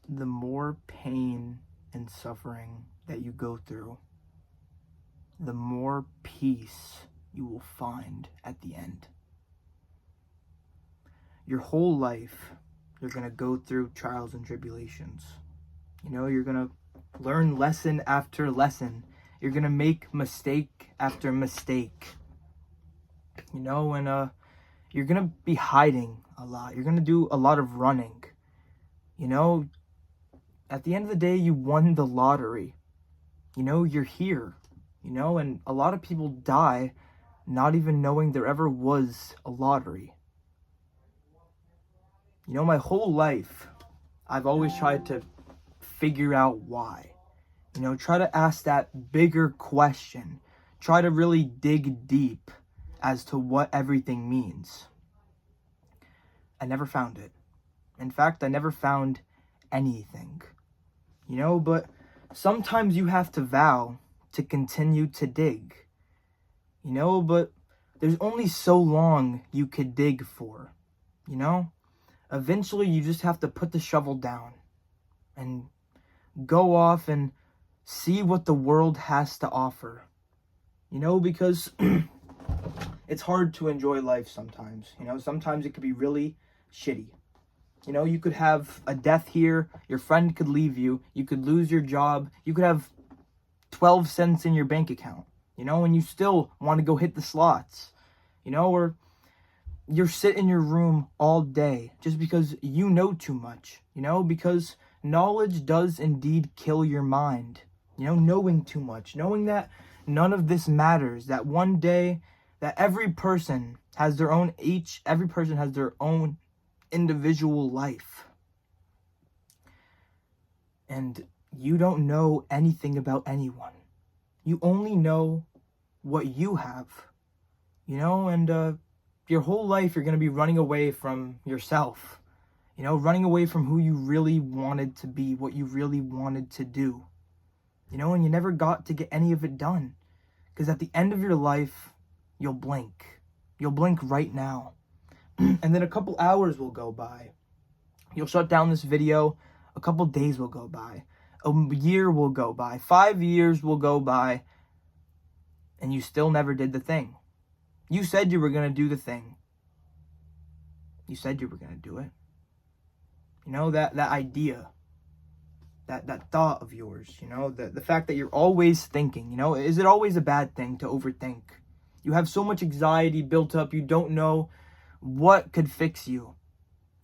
the more pain and suffering that you go through, the more peace you will find at the end. Your whole life, you're going to go through trials and tribulations. You're going to learn lesson after lesson. You're going to make mistake after mistake. And you're going to be hiding a lot. You're going to do a lot of running. At the end of the day, you won the lottery. You're here. And a lot of people die not even knowing there ever was a lottery. My whole life, I've always tried to figure out why. Try to ask that bigger question. Try to really dig deep as to what everything means. I never found it. In fact, I never found anything. But sometimes you have to vow to continue to dig. But there's only so long you could dig for. Eventually you just have to put the shovel down and go off and see what the world has to offer. Because it's hard to enjoy life sometimes. Sometimes it could be really shitty. You could have a death here, your friend could leave you, you could lose your job, you could have 12 cents in your bank account, and you still want to go hit the slots, or you're sitting in your room all day just because you know too much, because knowledge does indeed kill your mind, knowing too much, knowing that none of this matters, that one day that every person has their own individual life. And you don't know anything about anyone. You only know what you have, and your whole life you're going to be running away from yourself, running away from who you really wanted to be, what you really wanted to do, and you never got to get any of it done. Because at the end of your life, you'll blink. You'll blink right now. And then a couple hours will go by. You'll shut down this video. A couple days will go by. A year will go by. 5 years will go by. And you still never did the thing. You said you were going to do the thing. You said you were going to do it. That idea. That thought of yours. The fact that you're always thinking. Is it always a bad thing to overthink? You have so much anxiety built up. You don't know what could fix you.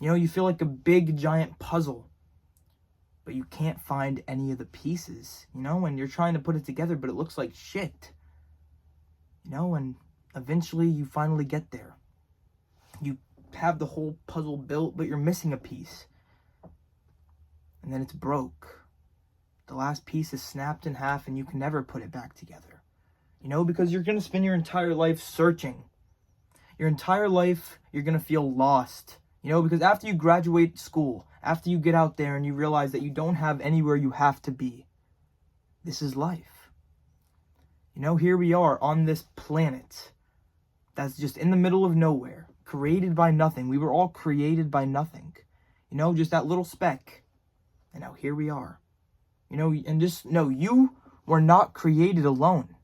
You feel like a big giant puzzle, but you can't find any of the pieces, and you're trying to put it together, but it looks like shit, and eventually you finally get there. You have the whole puzzle built, but you're missing a piece, and then it's broke. The last piece is snapped in half, and you can never put it back together, because you're going to spend your entire life searching. Your entire life, you're going to feel lost, because after you graduate school, after you get out there and you realize that you don't have anywhere you have to be, this is life. Here we are on this planet that's just in the middle of nowhere, created by nothing. We were all created by nothing, just that little speck. And now here we are, and just know you were not created alone.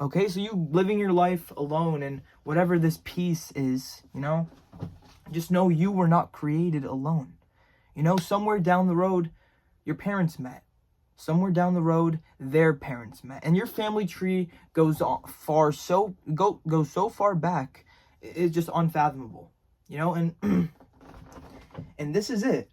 Okay, so you living your life alone and whatever this piece is, just know you were not created alone. Somewhere down the road, your parents met. Somewhere down the road, their parents met. And your family tree goes so far back, it's just unfathomable. And and this is it.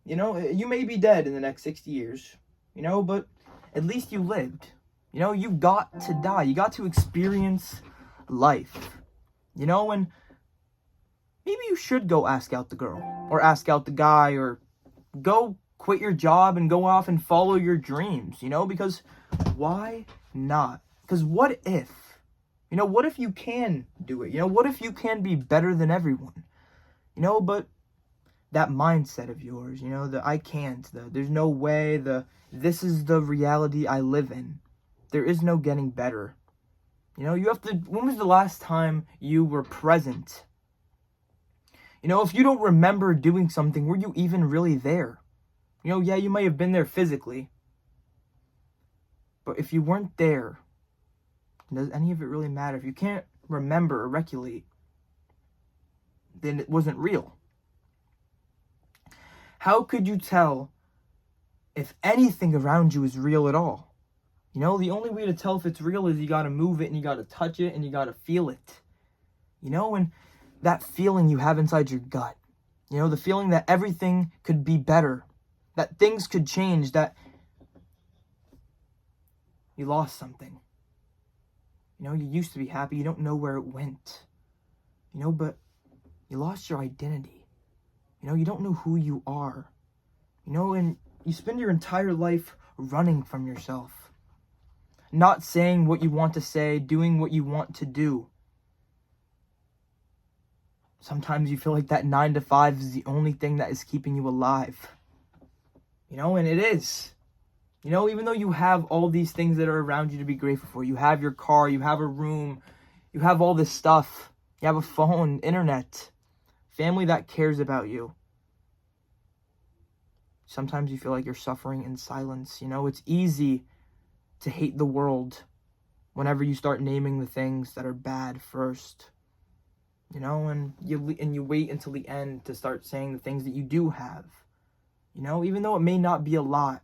You may be dead in the next 60 years, but at least you lived. You got to die. You got to experience life. And maybe you should go ask out the girl or ask out the guy or go quit your job and go off and follow your dreams, because why not? Because what if? What if you can do it? What if you can be better than everyone? But that mindset of yours, the I can't, there's no way, this is the reality I live in. There is no getting better. You have to, when was the last time you were present? If you don't remember doing something, were you even really there? You know, yeah, you might have been there physically, but if you weren't there, does any of it really matter? If you can't remember or recollect, then it wasn't real. How could you tell if anything around you is real at all? You know, the only way to tell if it's real is you got to move it and you got to touch it and you got to feel it. You know, and that feeling you have inside your gut. You know, the feeling that everything could be better, that things could change, that you lost something. You know, you used to be happy, you don't know where it went. You know, but you lost your identity. You know, you don't know who you are. You know, and you spend your entire life running from yourself. Not saying what you want to say, doing what you want to do. Sometimes you feel like that 9 to 5 is the only thing that is keeping you alive. You know, and it is. You know, even though you have all these things that are around you to be grateful for, you have your car, you have a room, you have all this stuff, you have a phone, internet, family that cares about you. Sometimes you feel like you're suffering in silence. You know, it's easy to hate the world whenever you start naming the things that are bad first. You know, and you wait until the end to start saying the things that you do have. You know, even though it may not be a lot.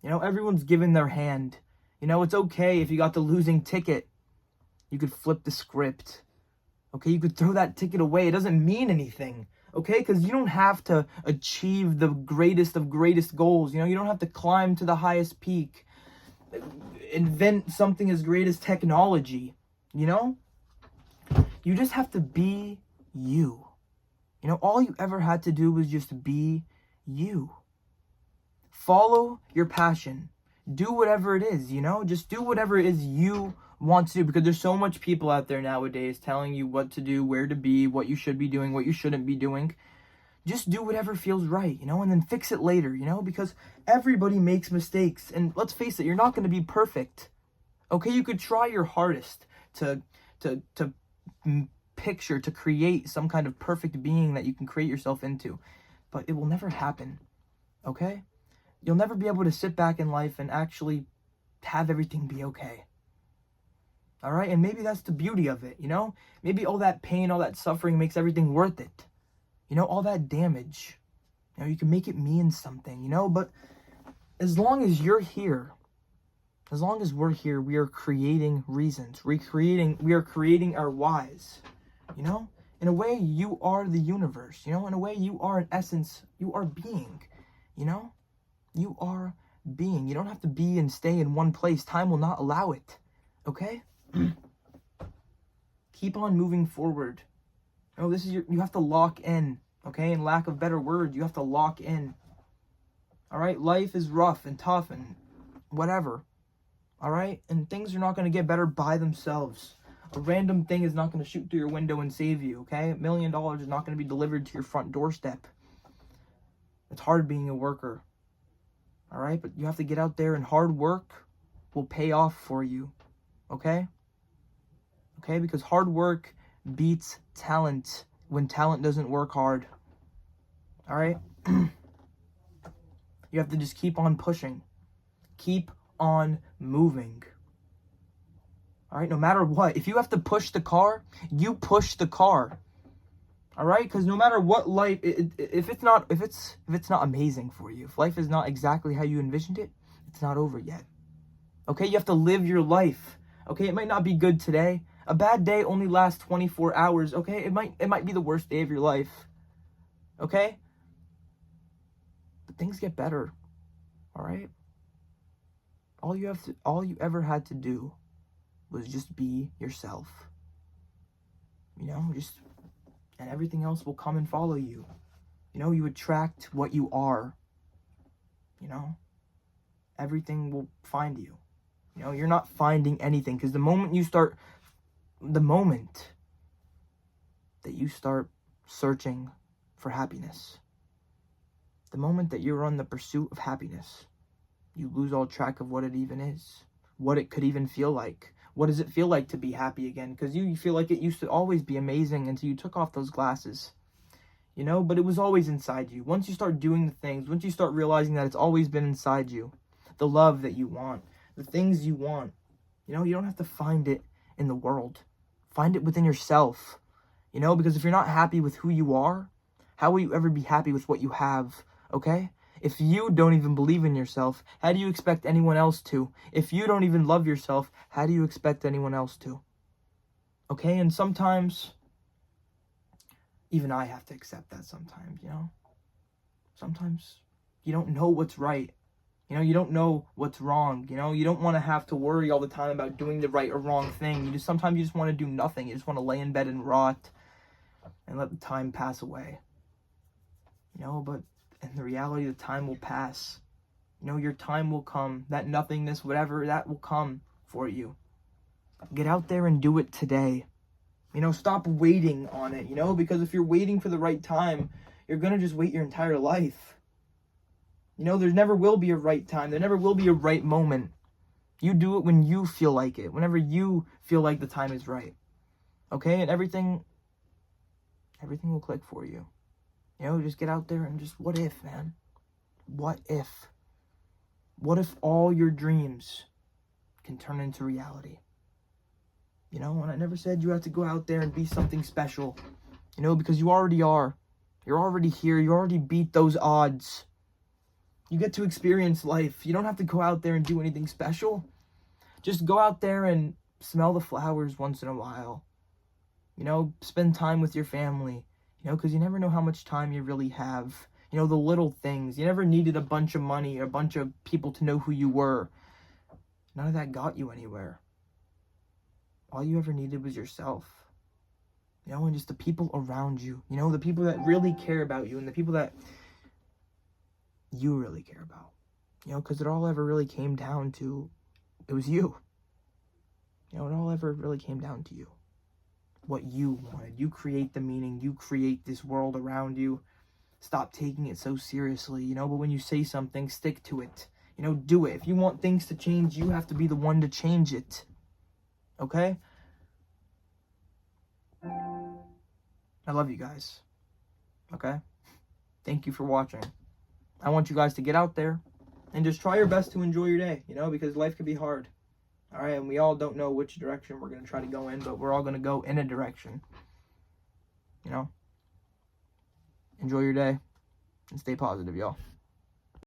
You know, everyone's given their hand. You know, it's okay if you got the losing ticket. You could flip the script. Okay, you could throw that ticket away. It doesn't mean anything. Okay, because you don't have to achieve the greatest of greatest goals. You know, you don't have to climb to the highest peak. Invent something as great as technology. You know? You just have to be you. You know, all you ever had to do was just be you. Follow your passion. Do whatever it is, you know? Just do whatever it is you want to do, because there's so much people out there nowadays telling you what to do, where to be, what you should be doing, what you shouldn't be doing. Just do whatever feels right, you know, and then fix it later, you know, because everybody makes mistakes. And let's face it, you're not going to be perfect. Okay, you could try your hardest to picture, to create some kind of perfect being that you can create yourself into, but it will never happen. Okay? You'll never be able to sit back in life and actually have everything be okay. All right? And maybe that's the beauty of it, you know? Maybe all that pain, all that suffering makes everything worth it. You know, all that damage. You know, you can make it mean something, you know? But as long as you're here, as long as we're here, we are creating reasons. We are creating our whys. You know? In a way, you are the universe. You know? In a way, you are, in essence, you are being. You know? You are being. You don't have to be and stay in one place. Time will not allow it. Okay? Keep on moving forward. You know, you have to lock in. Okay? In lack of better words, you have to lock in. Alright? Life is rough and tough and whatever. Alright? And things are not going to get better by themselves. A random thing is not going to shoot through your window and save you. Okay? $1 million is not going to be delivered to your front doorstep. It's hard being a worker. Alright? But you have to get out there, and hard work will pay off for you. Okay? Okay? Because hard work beats talent when talent doesn't work hard. Alright? You have to just keep on pushing. Keep on moving. Alright? No matter what. If you have to push the car, you push the car. Alright? Because no matter what life, if it's not amazing for you, if life is not exactly how you envisioned it, it's not over yet. Okay? You have to live your life. Okay? It might not be good today. A bad day only lasts 24 hours. Okay? It might be the worst day of your life. Okay? But things get better. Alright? All you ever had to do was just be yourself. You know, and everything else will come and follow you. You know, you attract what you are. You know, everything will find you. You know, you're not finding anything, because the moment that you start searching for happiness, the moment that you're on the pursuit of happiness, you lose all track of what it even is, what it could even feel like. What does it feel like to be happy again? Because you feel like it used to always be amazing until you took off those glasses. you know, but it was always inside you. Once you start doing the things, once you start realizing that it's always been inside you, the love that you want, the things you want, you know, you don't have to find it in the world. Find it within yourself, you know, because if you're not happy with who you are, how will you ever be happy with what you have, okay? If you don't even believe in yourself, how do you expect anyone else to? If you don't even love yourself, how do you expect anyone else to? Okay, and sometimes, even I have to accept that sometimes, you know? Sometimes you don't know what's right. You know, you don't know what's wrong. You know, you don't want to have to worry all the time about doing the right or wrong thing. Sometimes you just want to do nothing. You just want to lay in bed and rot and let the time pass away. You know, but in the reality, the time will pass. You know, your time will come. That nothingness, whatever, that will come for you. Get out there and do it today. You know, stop waiting on it, you know, because if you're waiting for the right time, you're going to just wait your entire life. You know, there never will be a right time. There never will be a right moment. You do it when you feel like it, whenever you feel like the time is right. Okay? And everything will click for you. You know, just get out there and just, what if, man? What if? What if all your dreams can turn into reality? You know, and I never said you have to go out there and be something special. You know, because you already are. You're already here. You already beat those odds. You get to experience life. You don't have to go out there and do anything special. Just go out there and smell the flowers once in a while. You know, spend time with your family. You know, because you never know how much time you really have. You know, the little things. You never needed a bunch of money or a bunch of people to know who you were. None of that got you anywhere. All you ever needed was yourself. You know, and just the people around you. You know, the people that really care about you and the people that you really care about. You know, because it all ever really came down to, it was you. You know, it all ever really came down to you. What you wanted. You create the meaning. You create this world around you. Stop taking it so seriously, you know, but when you say something, stick to it. You know, do it. If you want things to change, you have to be the one to change it. Okay? I love you guys. Okay? Thank you for watching. I want you guys to get out there and just try your best to enjoy your day, you know, because life can be hard. All right, and we all don't know which direction we're going to try to go in, but we're all going to go in a direction. You know? Enjoy your day and stay positive, y'all.